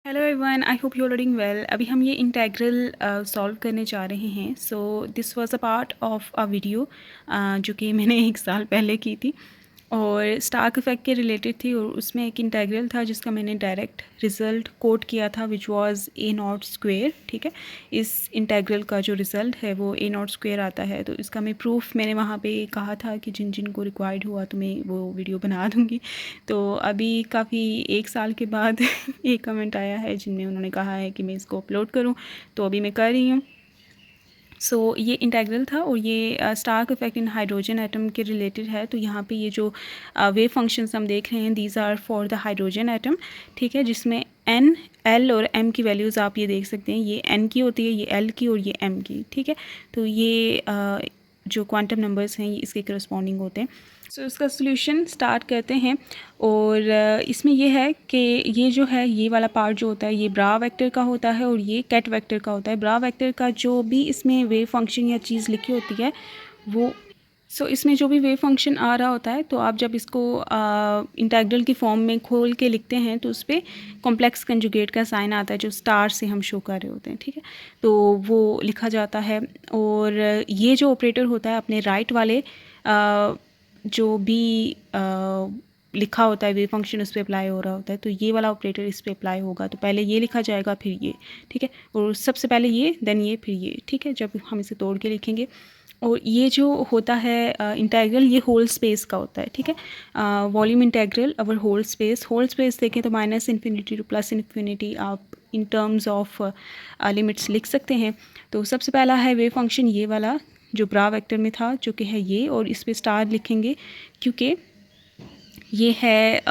Hello everyone, I hope you are doing well. अभी हम ये इंटेग्रल सॉल्व करने जा रहे हैं। So this was a part of a video जो कि मैंने 1 साल पहले की थी और स्टार्क इफेक्ट के रिलेटेड थी, और उसमें एक इंटेग्रल था जिसका मैंने डायरेक्ट रिज़ल्ट कोट किया था, which was a naught square. ठीक है, इस इंटेग्रल का जो रिज़ल्ट है वो ए नॉट स्क्वेयर आता है। तो इसका मैं प्रूफ मैंने वहाँ पे कहा था कि जिन जिन को रिक्वायर्ड हुआ तो मैं वो वीडियो बना दूँगी। तो अभी काफ़ी 1 साल के बाद एक कमेंट आया है जिनमें उन्होंने कहा है कि मैं इसको अपलोड करूं, तो अभी मैं कर रही हूं। सो ये इंटेग्रल था और ये Stark effect in hydrogen atom के रिलेटेड है। तो यहाँ पे ये जो वेव फंक्शंस हम देख रहे हैं, these are for the hydrogen atom. ठीक है, जिसमें एन, एल और एम की वैल्यूज़ आप ये देख सकते हैं। ये एन की होती है, ये एल की और ये एम की। ठीक है, तो ये जो क्वांटम नंबर्स हैं ये इसके करस्पॉन्डिंग होते हैं। सो इसका सोल्यूशन स्टार्ट करते हैं। और इसमें ये है कि ये जो है, ये वाला पार्ट जो होता है ये ब्रा वेक्टर का होता है और ये कैट वेक्टर का होता है। ब्रा वेक्टर का जो भी इसमें वेव फंक्शन या चीज़ लिखी होती है वो इसमें जो भी वेव फंक्शन आ रहा होता है, तो आप जब इसको इंटेग्रल की फॉर्म में खोल के लिखते हैं तो उस पर कॉम्प्लेक्स कंजुगेट का साइन आता है जो स्टार से हम शो कर रहे होते हैं। ठीक है, तो वो लिखा जाता है। और ये जो ऑपरेटर होता है अपने राइट वाले जो भी लिखा होता है वेव फंक्शन उस पर अप्लाई हो रहा होता है, तो ये वाला ऑपरेटर इस पर अप्लाई होगा। तो पहले ये लिखा जाएगा फिर ये। ठीक है, और सबसे पहले ये देन ये फिर ये। ठीक है, जब हम इसे तोड़ के लिखेंगे। और ये जो होता है इंटेग्रल, ये होल स्पेस का होता है। ठीक है, volume integral over whole space देखें तो minus infinity to plus infinity आप इन टर्म्स ऑफ लिमिट्स लिख सकते हैं। तो सबसे पहला है वेव फंक्शन ये वाला जो ब्रा वेक्टर में था, जो कि है ये, और इस पर स्टार लिखेंगे क्योंकि ये है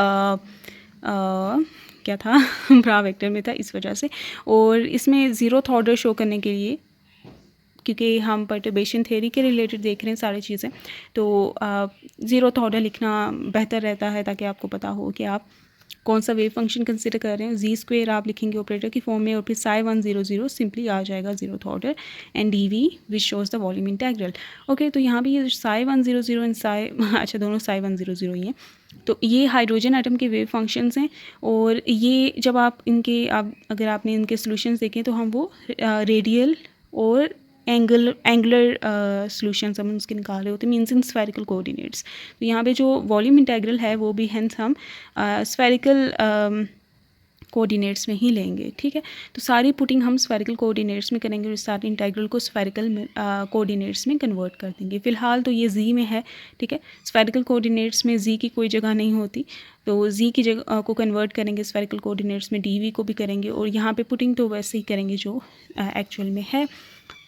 क्या था ब्रा वेक्टर में था इस वजह से। और इसमें ज़ीरोथ ऑर्डर शो करने के लिए, क्योंकि हम पर्टर्बेशन थ्योरी के रिलेटेड देख रहे हैं सारी चीज़ें, तो ज़ीरोथ ऑर्डर लिखना बेहतर रहता है ताकि आपको पता हो कि आप कौन सा वेव फंक्शन कंसिडर कर रहे हैं। जी स्क्वेयर आप लिखेंगे ऑपरेटर की फॉर्म में, और फिर साई 100 सिंपली आ जाएगा zeroth order, and d v which shows the volume integral. Okay, तो यहाँ भी ये साई 100 एंड साई अच्छा दोनों साई 100 ही हैं। तो ये हाइड्रोजन एटम के वेव फंक्शंस हैं। और ये जब आप अगर आपने इनके सोल्यूशंस देखें तो हम वो रेडियल और एंगुलर सॉल्यूशंस हम उसके निकाल रहे होते हैं, मीन्स इन स्फेरिकल कोऑर्डिनेट्स। तो यहाँ पे जो वॉल्यूम इंटेग्रल है वो भी हेंस हम स्फेरिकल कोऑर्डिनेट्स में ही लेंगे। ठीक है, तो सारी पुटिंग हम स्फेरिकल कोऑर्डिनेट्स में करेंगे और सारे इंटेग्रल को स्फेरिकल कोऑर्डिनेट्स में कन्वर्ट कर देंगे। फ़िलहाल तो ये जी में है। ठीक है, स्फेरिकल कोऑर्डिनेट्स में जी की कोई जगह नहीं होती, तो जी की जगह को कन्वर्ट करेंगे स्फेरिकल कोऑर्डिनेट्स में, डी वी को भी करेंगे, और यहाँ पे पुटिंग तो वैसे ही करेंगे जो एक्चुअल में है।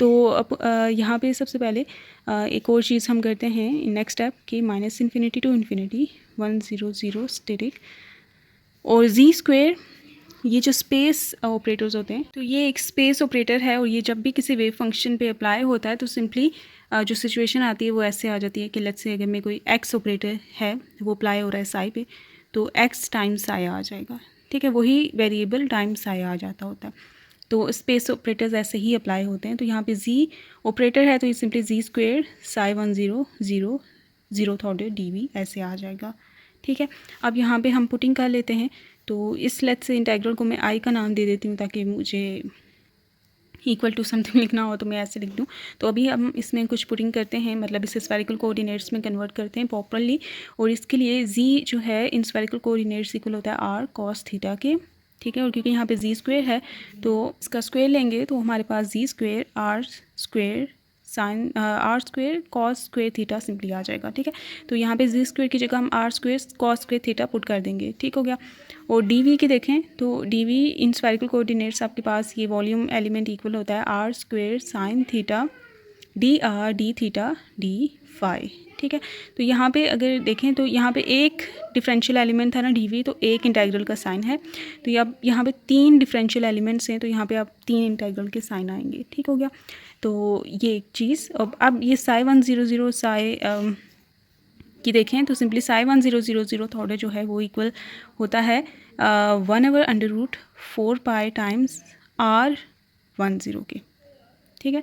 तो अब यहाँ पे सबसे पहले एक और चीज़ हम करते हैं नेक्स्ट स्टेप कि minus infinity to infinity 100 static और जी स्क्वेयर, ये जो स्पेस ऑपरेटर्स होते हैं, तो ये एक स्पेस ऑपरेटर है। और ये जब भी किसी वेव फंक्शन पे अप्लाई होता है तो सिंपली जो सिचुएशन आती है वो ऐसे आ जाती है कि लेट्स से अगर मैं कोई एक्स ऑपरेटर है वो अप्लाई हो रहा है साई पे, तो एक्स टाइम्स साई आ जाएगा। ठीक है, वही वेरिएबल टाइम्स साई आ जाता होता है। तो स्पेस ऑपरेटर्स ऐसे ही अप्लाई होते हैं। तो यहाँ पे जी ऑपरेटर है तो ये सिंपली जी square psi 100 zeroth order D V ऐसे आ जाएगा। ठीक है, अब यहाँ पे हम पुटिंग कर लेते हैं। तो इस लेट से इंटेग्रल को मैं आई का नाम दे देती हूँ ताकि मुझे इक्वल टू समथिंग लिखना हो तो मैं ऐसे लिख दूँ। तो अभी हम इसमें कुछ पुटिंग करते हैं, मतलब इसे स्फेरिकल कोऑर्डिनेट्स में कन्वर्ट करते हैं प्रॉपरली। और इसके लिए जी जो है इन स्फेरिकल कोऑर्डिनेट्स इक्वल होता है आर कॉस थीटा के। ठीक है, और क्योंकि यहाँ पे जी स्क्वेयर है तो इसका स्क्वेयर लेंगे तो हमारे पास g square r square sine r square cos square theta simply आ जाएगा। ठीक है, तो यहाँ पे जी स्क्वेयर की जगह हम R square cos square theta put कर देंगे। ठीक हो गया। और डी वी की देखें तो D V in spherical coordinates आपके पास ये वॉल्यूम एलिमेंट इक्वल होता है R square sine theta D R D theta D phi. ठीक है, तो यहाँ पे अगर देखें तो यहाँ पे एक डिफरेंशियल एलिमेंट था ना डी वी, तो एक इंटेग्रल का साइन है। तो अब यहाँ पे 3 डिफरेंशियल एलिमेंट्स हैं तो यहाँ पे अब 3 इंटेग्रल के साइन आएंगे। ठीक हो गया, तो ये एक चीज़। अब ये साई 100 साई की देखें तो सिंपली साई 100 ऑर्डर जो है वो इक्वल होता है 1/√4 पाई टाइम्स R10 के। ठीक है,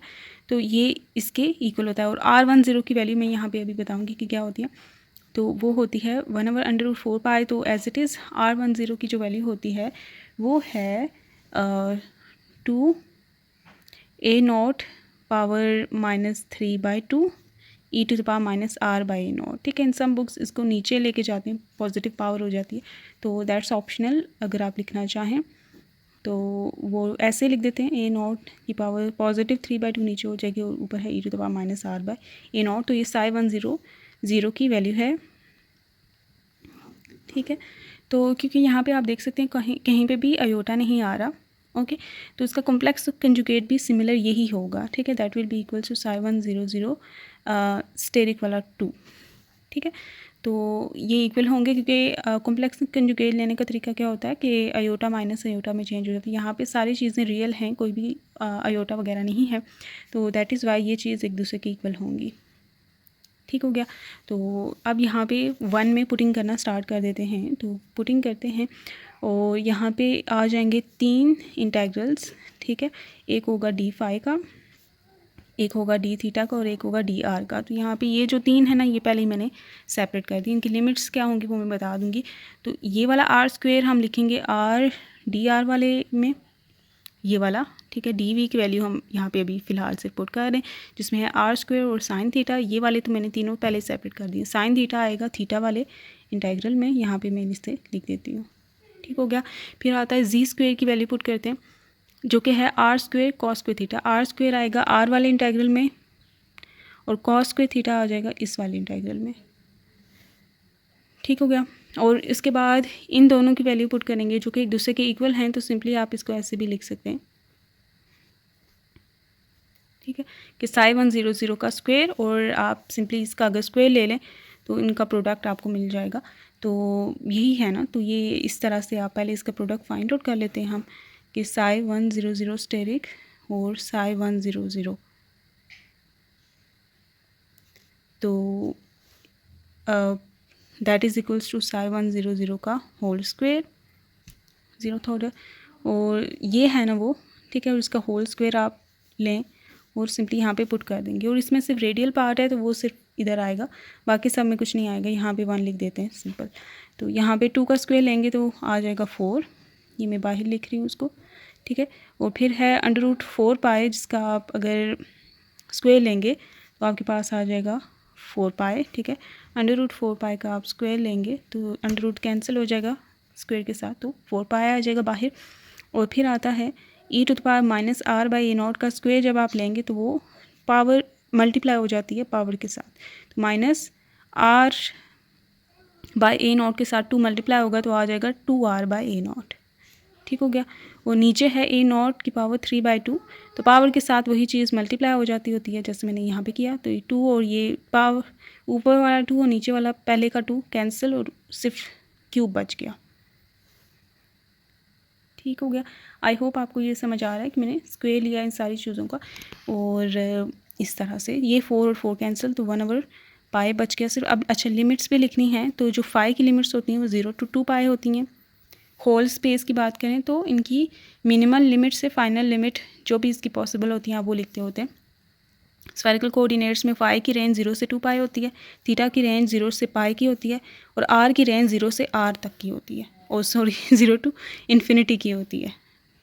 तो ये इसके इक्वल होता है। और R10 की वैल्यू मैं यहाँ पे अभी बताऊँगी कि क्या होती है। तो वो होती है 1/√4 पाई, तो एज इट इज़ R10 की जो वैल्यू होती है वो है two A naught power -3/2 e to the power -r/a0, ठीक है। इन सम बुक्स इसको नीचे लेके जाते हैं, पॉजिटिव पावर हो जाती है, तो दैट्स ऑप्शनल। अगर आप लिखना चाहें तो वो ऐसे लिख देते हैं, ए नॉट की पावर +3/2 नीचे हो जाएगी और ऊपर है ई टू द पावर -r/a0। तो ये psi 1 0 की वैल्यू है, ठीक है। तो क्योंकि यहाँ पे आप देख सकते हैं कहीं कहीं पे भी अयोटा नहीं आ रहा, ओके, तो इसका कॉम्प्लेक्स कंजुगेट भी सिमिलर यही होगा, ठीक है। That will be equal to psi 1 0 0 asterisk वाला 2, ठीक है। तो ये इक्वल होंगे क्योंकि कॉम्प्लेक्स कंजुगेट लेने का तरीका क्या होता है कि अयोटा माइनस अयोटा में चेंज हो जाती है। यहाँ पे सारी चीज़ें रियल हैं, कोई भी अयोटा वगैरह नहीं है, तो दैट इज़ वाई ये चीज़ एक दूसरे की इक्वल होंगी, ठीक हो गया। तो अब यहाँ पे 1 में पुटिंग करना स्टार्ट कर देते हैं, तो पुटिंग करते हैं और यहाँ पे आ जाएंगे 3 इंटेग्रल्स, ठीक है। एक होगा d∅ का, एक होगा d∅ का और एक होगा dr का। तो यहाँ पे ये जो 3 है ना, ये पहले ही मैंने सेपरेट कर दी। इनकी लिमिट्स क्या होंगी वो मैं बता दूँगी। तो ये वाला r² हम लिखेंगे r dr वाले में, ये वाला, ठीक है। dv की वैल्यू हम यहाँ पे अभी फ़िलहाल से पुट कर रहे हैं, जिसमें है r² और साइन थीटा। ये वाले तो मैंने तीनों पहले सेपरेट कर दिए। साइन थीटा आएगा थीटा वाले इंटेग्रल में, यहाँ पे मैं इसे लिख देती हूँ, ठीक हो गया। फिर आता है z² की वैल्यू पुट करते हैं, जो कि है r² cos² थीटा। r² आएगा r वाले इंटेग्रल में और cos² थीटा आ जाएगा इस वाले इंटेग्रल में, ठीक हो गया। और इसके बाद इन दोनों की वैल्यू पुट करेंगे जो कि एक दूसरे के इक्वल हैं, तो सिंपली आप इसको ऐसे भी लिख सकते हैं, ठीक है, कि psi 1 0 0 का स्क्वायर, और आप सिंपली इसका अगर स्क्वायर ले लें तो इनका प्रोडक्ट आपको मिल जाएगा। तो यही है ना, तो ये इस तरह से आप पहले इसका प्रोडक्ट फाइंड आउट कर लेते हैं हम, कि psi 1 0 0 स्टेरिक और psi 1 0 0, तो that is equals to psi 1 0 0 का होल स्क्वायर, 0th ऑर्डर, और ये है ना वो, ठीक है। और इसका होल स्क्वायर आप लें और सिंपली यहाँ पे पुट कर देंगे। और इसमें सिर्फ रेडियल पार्ट है तो वो सिर्फ इधर आएगा, बाकी सब में कुछ नहीं आएगा। यहाँ पे 1 लिख देते हैं सिंपल। तो यहाँ पे 2 का स्क्वायर लेंगे तो आ जाएगा 4, ये मैं बाहर लिख रही हूँ उसको, ठीक है। और फिर है √4π, जिसका आप अगर स्क्वायर लेंगे तो आपके पास आ जाएगा 4π, ठीक है। √4π का आप स्क्वायर लेंगे तो अंडर कैंसिल हो जाएगा स्क्वायर के साथ, तो 4π आ जाएगा बाहर। और फिर आता है e to the power -r/a0 का स्क्वायर जब आप लेंगे तो वो पावर मल्टीप्लाई हो जाती है पावर के साथ, तो -r/a0 के साथ 2 मल्टीप्लाई होगा तो आ जाएगा 2r/a0, ठीक हो गया। और नीचे है a0 की पावर 3/2, तो पावर के साथ वही चीज़ मल्टीप्लाई हो जाती होती है जैसे मैंने यहाँ पे किया। तो ये 2 और ये पावर ऊपर वाला 2 और नीचे वाला पहले का 2 कैंसिल और सिर्फ क्यूब बच गया, ठीक हो गया। आई होप आपको ये समझ आ रहा है कि मैंने स्क्वायर लिया इन सारी चीज़ों का, और इस तरह से ये 4 और 4 कैंसिल, तो 1/π बच गया सिर्फ। अब अच्छा, लिमिट्स भी लिखनी है, तो जो फाई की लिमिट्स होती हैं वो 0 to 2π होती हैं। होल स्पेस की बात करें तो इनकी मिनिमल लिमिट से फाइनल लिमिट जो भी इसकी पॉसिबल होती हैं आप वो लिखते होते हैं। स्फेरिकल कोऑर्डिनेट्स में फाई की रेंज 0 से 2π होती है, थीटा की रेंज 0 से π की होती है, और r की रेंज 0 से r तक की होती है, और सॉरी 0 to इन्फिनिटी की होती है,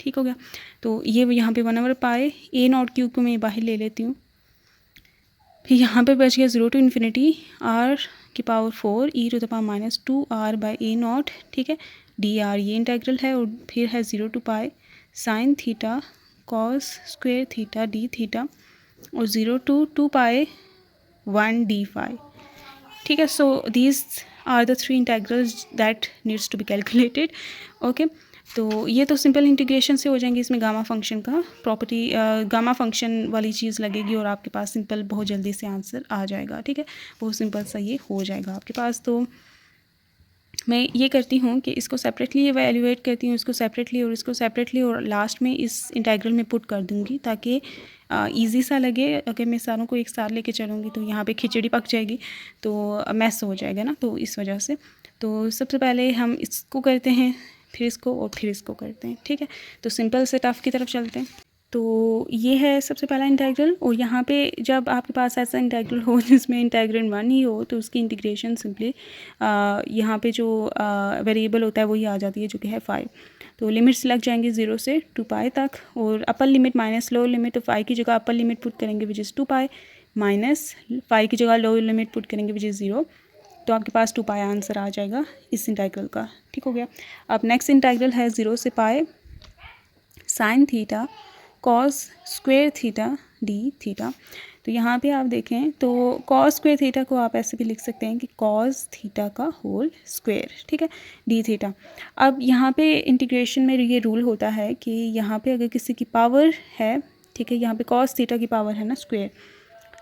ठीक हो गया। तो ये यहाँ पे 1/π a0 क्यूब को मैं बाहर ले लेती हूँ। फिर यहाँ पे बच गया 0 to इन्फिनिटी r की power 4 e to the power -2r/a0, ठीक है। dr ये इंटेग्रल है, और फिर है 0 to π sine theta cos square theta d theta, और 0 to 2π 1 d∅, ठीक है। So these are the 3 integrals that needs to be calculated, okay. तो ये तो सिंपल इंटीग्रेशन से हो जाएंगे। इसमें गामा फंक्शन का प्रॉपर्टी, गामा फंक्शन वाली चीज़ लगेगी और आपके पास सिंपल बहुत जल्दी से आंसर आ जाएगा, ठीक है। बहुत सिंपल सा ये हो जाएगा आपके पास। तो मैं ये करती हूँ कि इसको सेपरेटली एवेल्यूएट करती हूँ, इसको सेपरेटली और इसको सेपरेटली, और लास्ट में इस इंटेग्रल में पुट कर दूँगी ताकि ईजी सा लगे। अगर मैं सारों को एक साथ लेके चलूँगी तो यहाँ पे खिचड़ी पक जाएगी, तो मैस हो जाएगा ना, तो इस वजह से। तो सबसे पहले हम इसको करते हैं, फिर इसको और फिर इसको करते हैं, ठीक है। तो सिंपल से टफ की तरफ चलते हैं। तो ये है सबसे पहला इंटीग्रल। और यहाँ पे जब आपके पास ऐसा इंटीग्रल हो जिसमें इंटीग्रल 1 ही हो तो उसकी इंटीग्रेशन सिंपली यहाँ पे जो वेरिएबल होता है वही आ जाती है जो कि है 5। तो लिमिट्स लग जाएंगे 0 से 2π तक, और upper limit minus lower limit, तो 5 की जगह अपर लिमिट पुट करेंगे विच इज़ 2π, माइनस 5 की जगह लोअर लिमिट पुट करेंगे विच इज़ 0, तो आपके पास 2π आंसर आ जाएगा इस इंटीग्रल का। ठीक हो गया। अब नेक्स्ट इंटीग्रल है 0 से π sine theta cos square theta d theta. तो यहाँ पे आप देखें तो कॉस स्क्वेयर थीटा को आप ऐसे भी लिख सकते हैं कि कॉस थीटा का होल स्क्वेयर, ठीक है, डी थीटा। अब यहाँ पे इंटीग्रेशन में ये रूल होता है कि यहाँ पे अगर किसी की पावर है, ठीक है, यहाँ पे कॉस थीटा की पावर है ना स्क्वेयर,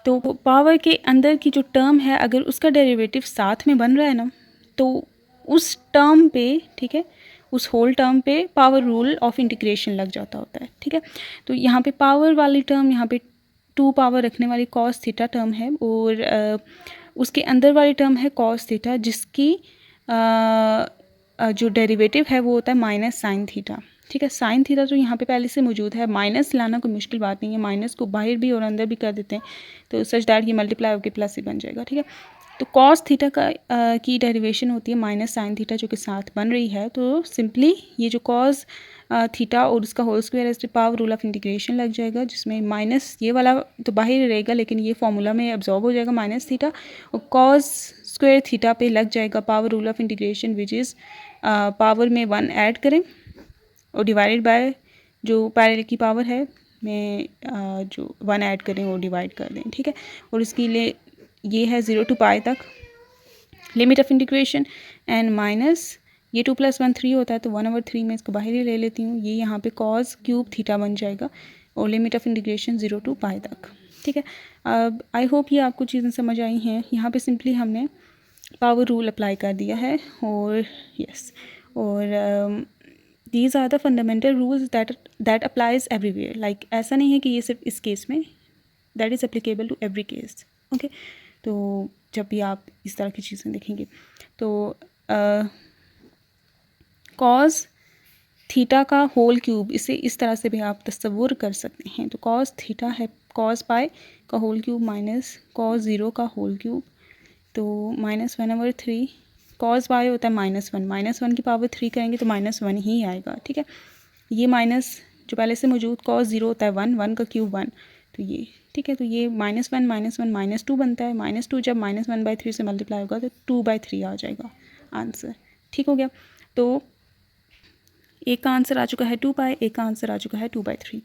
तो पावर के अंदर की जो टर्म है अगर उसका डेरिवेटिव साथ में बन रहा है ना, तो उस टर्म पे, ठीक है, उस होल टर्म पे पावर रूल ऑफ इंटीग्रेशन लग जाता होता है। ठीक है, तो यहाँ पे पावर वाली टर्म, यहाँ पे 2 पावर रखने वाली कॉस थीटा टर्म है, और उसके अंदर वाली टर्म है कॉस थीटा जिसकी जो डेरिवेटिव है वो होता है माइनस साइन थीटा। ठीक है, साइन थीटा तो यहाँ पे पहले से मौजूद है, माइनस लाना कोई मुश्किल बात नहीं है, माइनस को बाहर भी और अंदर भी कर देते हैं तो सच दैट ये मल्टीप्लाई होकर प्लस ही बन जाएगा। ठीक है, तो कॉस थीटा का की डेरिवेशन होती है माइनस साइन थीटा जो कि साथ बन रही है, तो सिंपली ये जो कॉस थीटा और उसका होल स्क्वायर है, इस पर पावर रूल ऑफ इंटीग्रेशन लग जाएगा, जिसमें माइनस ये वाला तो बाहर रहेगा लेकिन ये फॉर्मूला में एब्जॉर्ब हो जाएगा माइनस थीटा, और कॉस स्क्वायर थीटा पे लग जाएगा power rule of integration which is power में 1 ऐड करें और डिवाइडेड बाय जो पैरेलल की पावर है में जो 1 ऐड करें और डिवाइड कर दें। ठीक है, और इसके लिए ये है 0 to π तक limit of integration, and minus ये 2 + 1 3 होता है तो 1/3 में इसको बाहर ही ले लेती हूँ, ये यहाँ पे कॉस क्यूब थीटा बन जाएगा और लिमिट ऑफ इंटीग्रेशन 0 to π तक। ठीक है, अब आई होप ये आपको चीज़ें समझ आई हैं। यहाँ पे सिंपली हमने पावर रूल अप्लाई कर दिया है, और यस, और these are the fundamental rules that applies everywhere. Like ऐसा नहीं है कि ये सिर्फ इस केस में, that is applicable to every case. Okay, तो जब भी आप इस तरह की चीज़ें देखेंगे तो कॉस थीटा का होल क्यूब, इसे इस तरह से भी आप तस्वुर कर सकते हैं। तो कॉस थीटा है कॉस पाई का होल क्यूब माइनस कॉस 0 का होल क्यूब, तो -1/3 कॉस पाई होता है -1, -1 की पावर 3 करेंगे तो -1 ही आएगा। ठीक है, ये माइनस जो पहले से मौजूद कॉस 0 होता है 1 का क्यूब 1, तो ये ठीक है, तो ये -1 -2 बनता है, -2 जब -1/3 से मल्टीप्लाई होगा तो 2/3 आ जाएगा आंसर। ठीक हो गया, तो एक का आंसर आ चुका है 2π, एक का आंसर आ चुका है 2/3।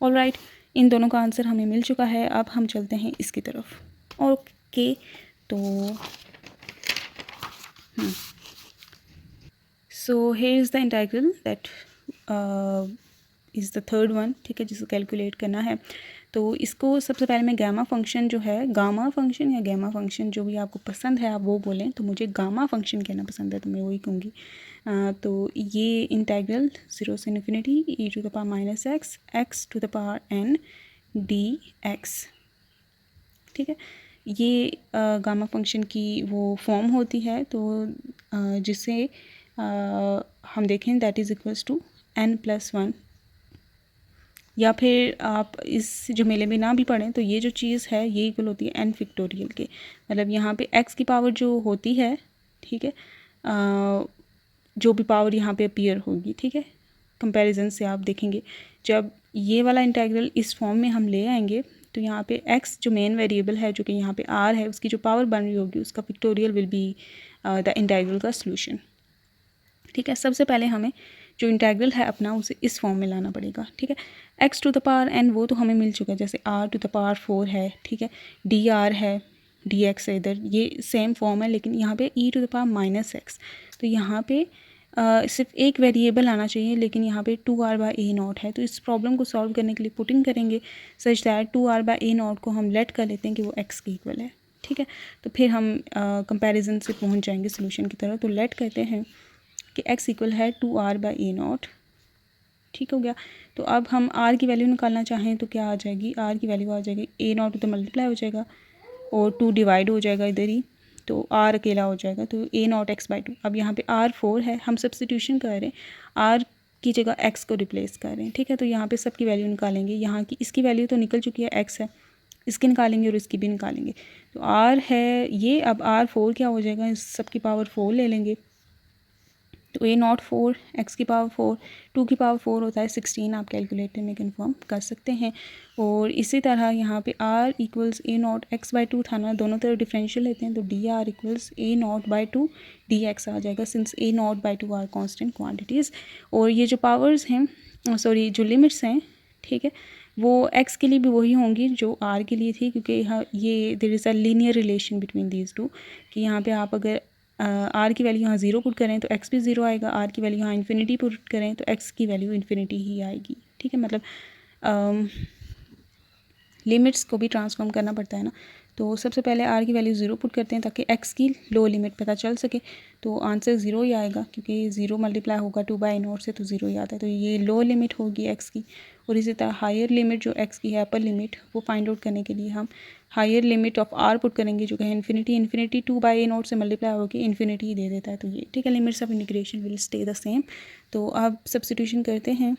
ऑल राइट, इन दोनों का आंसर हमें मिल चुका है। अब हम चलते हैं इसकी तरफ। ओके, तो so here is the integral that is the third one. ठीक है, जिसको कैलकुलेट करना है, तो इसको सबसे पहले मैं गामा फंक्शन जो है, गामा फंक्शन या गामा फंक्शन जो भी आपको पसंद है आप वो बोलें, तो मुझे गामा फंक्शन कहना पसंद है तो मैं वही कहूँगी। तो ये इंटीग्रल 0 से इन्फिनिटी e⁻⁻x x⁻n dx। ठीक है, ये गामा फंक्शन की वो फॉर्म होती है, तो जिसे हम देखें that is equals to n+1, या फिर आप इस जुमेले में ना भी पढ़ें तो ये जो चीज़ है ये इक्वल होती है n फैक्टोरियल के। मतलब यहाँ पे x की पावर जो होती है, ठीक है, जो भी पावर यहाँ पे अपीयर होगी, ठीक है, कंपैरिजन से आप देखेंगे जब ये वाला इंटीग्रल इस फॉर्म में हम ले आएंगे तो यहाँ पे x जो मेन वेरिएबल है जो कि यहाँ पे r है, उसकी जो पावर बन रही होगी उसका factorial will be the integral का सॉल्यूशन। ठीक है, सबसे पहले हमें जो इंटीग्रल है अपना उसे इस फॉर्म में लाना पड़ेगा। ठीक है, x⁻n वो तो हमें मिल चुका है, जैसे r⁴ है, ठीक है, dr है, dx है, इधर ये सेम फॉर्म है, लेकिन यहाँ पे e⁻⁻x, तो यहाँ पे सिर्फ एक वेरिएबल आना चाहिए, लेकिन यहाँ पे 2r/a0 है। तो इस प्रॉब्लम को सॉल्व करने के लिए पुटिंग करेंगे सच दैट 2r/a0 को हम लेट कर लेते हैं कि वो x के इक्वल है। ठीक है, तो फिर हम कंपैरिजन से पहुँच जाएंगे सोल्यूशन की तरफ। तो लेट करते हैं कि x इक्वल है 2r/a0। ठीक हो गया, तो अब हम r की वैल्यू निकालना चाहें तो क्या आ जाएगी, r की वैल्यू आ जाएगी a0 तो मल्टीप्लाई हो जाएगा और 2 डिवाइड हो जाएगा इधर ही, तो r अकेला हो जाएगा, तो a0 x/2। अब यहाँ पे r 4 है, हम सब्सटीट्यूशन कर रहे हैं, r की जगह एक्स को रिप्लेस कर रहे हैं, ठीक है। तो यहाँ पे सबकी वैल्यू निकालेंगे, यहाँ की इसकी वैल्यू तो निकल चुकी है, एक्स है, इसकी निकालेंगे और इसकी भी निकालेंगे। तो आर है ये, अब आर 4 क्या हो जाएगा, इस सब की पावर 4 ले लेंगे। तो ए नॉट 4 एक्स की पावर 4, 2 की पावर 4 होता है 16, आप कैलकुलेटर में कंफर्म कर सकते हैं। और इसी तरह यहाँ पे r equals a naught x by 2 था ना, दोनों तरफ डिफरेंशियल लेते हैं तो d r equals a naught by 2 D x आ जाएगा, since a naught by 2 are constant quantities. और ये जो पावर्स हैं, सॉरी जो लिमिट्स हैं, ठीक है, वो एक्स के लिए भी वही होंगी जो आर के लिए थी, क्योंकि यहाँ ये there is a linear relation between these two, कि यहाँ पे आप अगर आर की वैल्यू यहाँ 0 पुट करें तो एक्स भी 0 आएगा, आर की वैल्यू यहाँ इन्फिनिटी पुट करें तो एक्स की वैल्यू इन्फिनिटी ही आएगी, ठीक है। मतलब लिमिट्स को भी ट्रांसफॉर्म करना पड़ता है ना। तो सबसे पहले आर की वैल्यू 0 पुट करते हैं ताकि एक्स की लो लिमिट पता चल सके, तो आंसर 0 ही आएगा, क्योंकि 0 मल्टीप्लाई होगा 2 बाई नॉट से तो 0 ही आता है, तो ये लो लिमिट होगी एक्स की। और इसी तरह हायर लिमिट जो एक्स की है, अपर लिमिट, वो फाइंड आउट करने के लिए हम higher limit of R put करेंगे, जो कि है इन्फिनिटी। इन्फिनिटी 2 बाई नॉट से मल्टीप्लाई होगी, इन्फिनिटी ही दे देता है, तो ये ठीक है, limits of integration will stay the same. तो अब सब्स्टिट्यूशन करते हैं।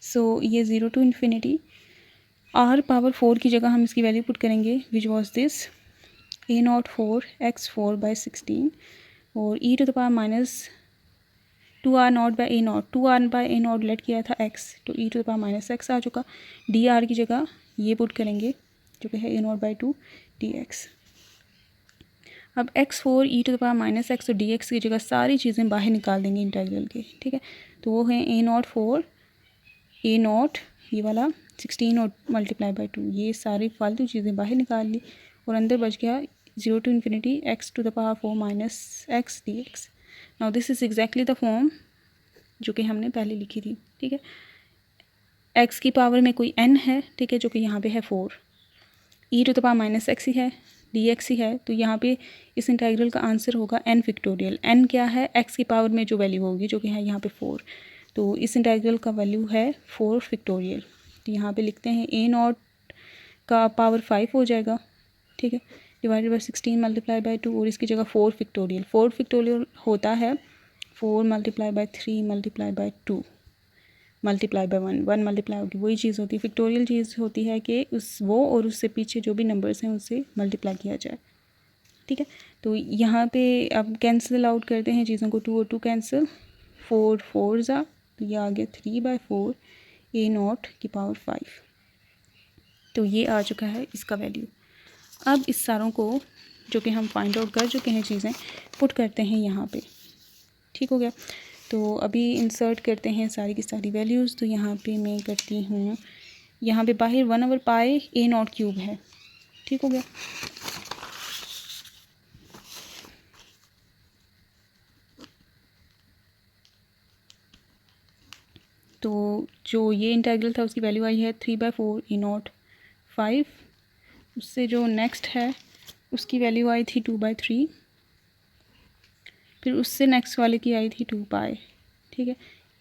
सो ये 0 टू इन्फिनिटी, आर पावर 4 की जगह हम इसकी वैल्यू पुट करेंगे, which was this a naught 4 x 4 by 16, और e to the power minus 2 r naught by a naught, 2 r by a naught let किया था एक्स, तो e to the power minus x आ चुका। D are की जगह ये put करेंगे, जो कि है A naught by 2 D X. अब x4 e to the power minus X और डी एक्स की जगह सारी चीज़ें बाहर निकाल देंगे इंटीग्रल के, ठीक है। तो वो है ए नॉट 4 ए नॉट ये वाला 16 और मल्टीप्लाई बाई 2, ये सारी फालतू चीज़ें बाहर निकाल ली और अंदर बच गया 0 to infinity X to the power 4 minus X D X. Now this is exactly the form जो कि हमने पहले लिखी थी, ठीक है। एक्स की पावर में कोई n है, ठीक है, जो कि यहाँ पे है 4, e to the power minus x ही है, डी एक्स ही है, तो यहाँ पे इस इंटीग्रल का आंसर होगा n फिक्टोरियल। n क्या है, x की पावर में जो वैल्यू होगी, जो कि है यहाँ पे 4, तो इस इंटीग्रल का वैल्यू है 4 फिक्टोरियल। तो यहाँ पे लिखते हैं ए नॉट का पावर 5 हो जाएगा, ठीक है, डिवाइडेड बाई 16 मल्टीप्लाई बाई 2, और इसकी जगह 4 फिक्टोरियल। 4 फिक्टोरियल होता है 4 multiply by 3 multiply by 2 multiply by 1 multiply होगी, वही चीज़ होती है। फिक्टोरियल चीज़ होती है कि वो और उससे पीछे जो भी नंबर्स हैं उससे मल्टीप्लाई किया जाए, ठीक है। तो यहाँ पे अब कैंसिल आउट करते हैं चीज़ों को, 2 और 2 कैंसिल, 4 4 ज़ा, तो ये आ गया 3 बाई 4 ए नॉट की पावर 5। तो ये आ चुका है इसका वैल्यू। अब इस सारों को जो कि हम फाइंड आउट कर चुके हैं चीज़ें, पुट करते हैं यहाँ पे, ठीक हो गया। तो अभी इंसर्ट करते हैं सारी की सारी वैल्यूज़। तो यहाँ पे मैं करती हूँ, यहाँ पे बाहर 1/पाई ए नॉट क्यूब है, ठीक हो गया। तो जो ये इंटीग्रल था उसकी वैल्यू आई है 3/4 ए नॉट 5। उससे जो नेक्स्ट है उसकी वैल्यू आई थी 2/3, फिर उससे नेक्स्ट वाले की आई थी 2 पाई, ठीक है।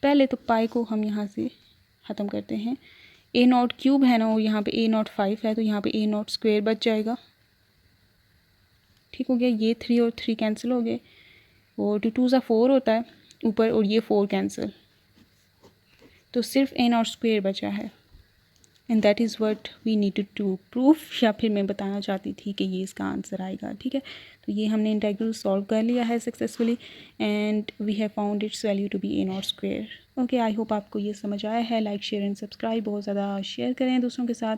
पहले तो पाई को हम यहाँ से ख़त्म करते हैं, ए नॉट क्यूब है ना, और यहाँ पे ए नॉट 5 है, तो यहाँ पे ए नॉट स्क्वायर बच जाएगा, ठीक हो गया। ये 3 और 3 कैंसिल हो गए, और 2 2 4 होता है ऊपर, और ये 4 कैंसिल, तो सिर्फ ए नॉट स्क्वायर बचा है। And that is what we needed to proof, या फिर मैं बताना चाहती थी कि ये इसका आंसर आएगा, ठीक है। तो ये हमने इंटीग्रल सॉल्व कर लिया है successfully, and we have found its value to be A naught square. Okay, I hope आपको ये समझ आया है। लाइक शेयर एंड सब्सक्राइब बहुत ज़्यादा शेयर करें दूसरों के साथ,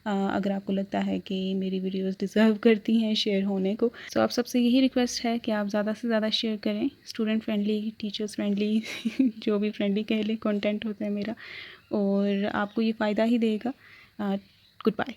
अगर आपको लगता है कि मेरी वीडियोस डिज़र्व करती हैं शेयर होने को। सो आप सबसे यही रिक्वेस्ट है कि आप ज़्यादा से ज़्यादा शेयर करें। स्टूडेंट फ्रेंडली, टीचर्स फ्रेंडली जो भी फ्रेंडली कह ले कंटेंट होता है मेरा, और आपको ये फ़ायदा ही देगा। Good bye.